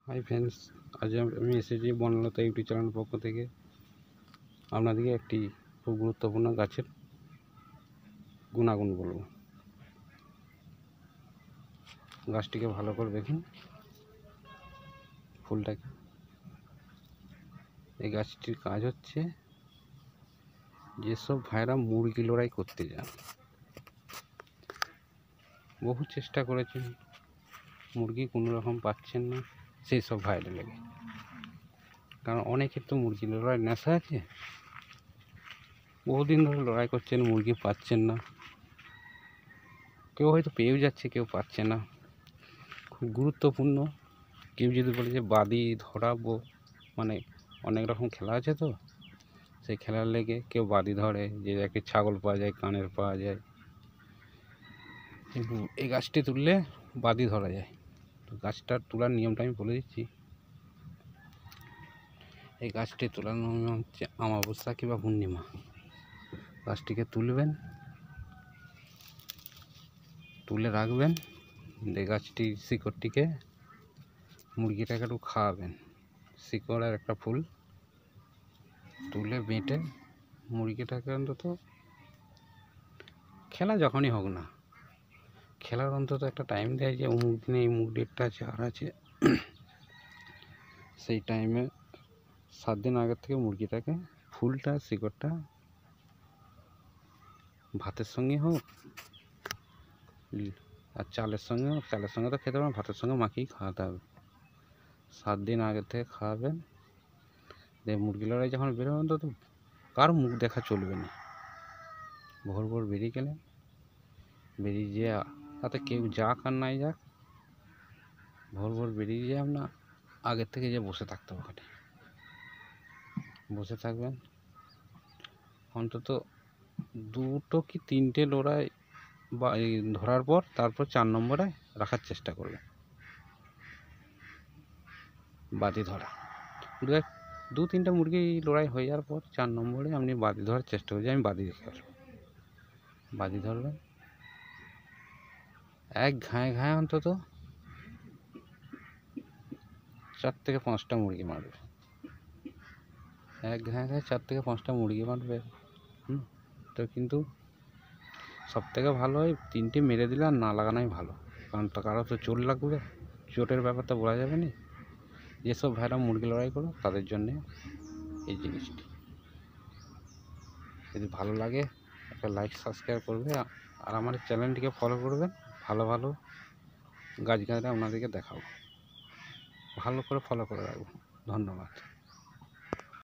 Hi friends, আজ আমি এসেছি বনলতা ইউটিউব চ্যানেলের পক্ষ থেকে আপনাদেরকে একটি খুব গুরুত্বপূর্ণ গাছের গুণাগুণ বলব। গাছটিকে ভালো করে দেখুন, ফুলটাকে। এই গাছটির কাজ হচ্ছে, যেসব ভাইরা মুরগি লড়াই করতে যান, বহু চেষ্টা করেছেন, মুরগি কোনো রকম পাচ্ছেন না, সেই সব ভাইরা লেগে। কারণ অনেকের তো মুরগি লড়াই নেশা আছে, বহুদিন ধরে লড়াই করছেন, মুরগি পাচ্ছেন না। কেউ হয়তো পেয়েও যাচ্ছে, কেউ পাচ্ছে না। খুব গুরুত্বপূর্ণ। কেউ যদি বলে যে বাদি ধরাবো, মানে অনেক রকম খেলা আছে, তো সেই খেলার লেগে কেউ বাদি ধরে, যে একটি ছাগল পাওয়া যায়, কানের পাওয়া যায়, কিন্তু এই গাছটি তুললে বাদি ধরা যায়। তো গাছটার তোলার নিয়মটা আমি বলে দিচ্ছি। এই গাছটি তোলার নিয়ম হচ্ছে অমাবস্যা কিংবা পূর্ণিমা। গাছটিকে তুলবেন, তুলে রাখবেন, এই গাছটির শিকড়টিকে মুরগিটাকে একটু খাওয়াবেন। শিকড়ের একটা ফুল তুলে বেটে মুরগিটাকে অন্তত, খেলা যখনই হোক না, খেলার অন্তত একটা টাইম দেয় যে অমুক দিনে এই মুরগিটা চার আছে, সেই টাইমে 7 দিন আগের থেকে মুরগিটাকে ফুলটা শিকড়টা ভাতের সঙ্গে হোক আর চালের সঙ্গে হোক, চালের সঙ্গে তো খেতে পারবেন, ভাতের সঙ্গে মাখিয়ে খাওয়াতে হবে। 7 দিন আগের থেকে খাওয়াবেন। দিয়ে মুরগি লড়াই যখন বেরোবেন, তো কার মুখ দেখা চলবে না। ভোর ভোর বেরিয়ে গেলেন, বেরিয়ে যেয়ে তাতে কেউ যাক আর নাই যাক, ভোর ভোর বেরিয়ে যায় না, আগের থেকে যে বসে থাকতে হবে, ওখানে বসে থাকবেন। অন্তত 2টো কি 3টে লড়াই বা ধরার পর তারপর 4 নম্বরে রাখার চেষ্টা করবেন, বাদি ধরা। 2-3টে মুরগি লড়াই হয়ে যাওয়ার পর 4 নম্বরে আপনি বাদি ধরার চেষ্টা করবেন, আমি বাদি দেখে আসবো। বাদি ধরবেন, এক ঘায়ে ঘায়ে অন্তত 4 থেকে 5টা মুরগি মারবে। এক ঘায়ে ঘায়ে 4 থেকে 5টা মুরগি মারবে। তো কিন্তু সব থেকে ভালো হয় 3টে মেরে দিলে আর না লাগানোই ভালো। কারণ কারো তো চোট লাগবে, চোটের ব্যাপারটা বলা যাবে না। যেসব ভাইরা মুরগি লড়াই করো তাদের জন্যে এই জিনিসটি। যদি ভালো লাগে একটা লাইক সাবস্ক্রাইব করবে, আর আমার চ্যানেলটিকে ফলো করবেন। ভালো ভালো গাছগাছরা আপনাদেরকে দেখাবো, ভালো করে ফলো করে রাখবো। ধন্যবাদ।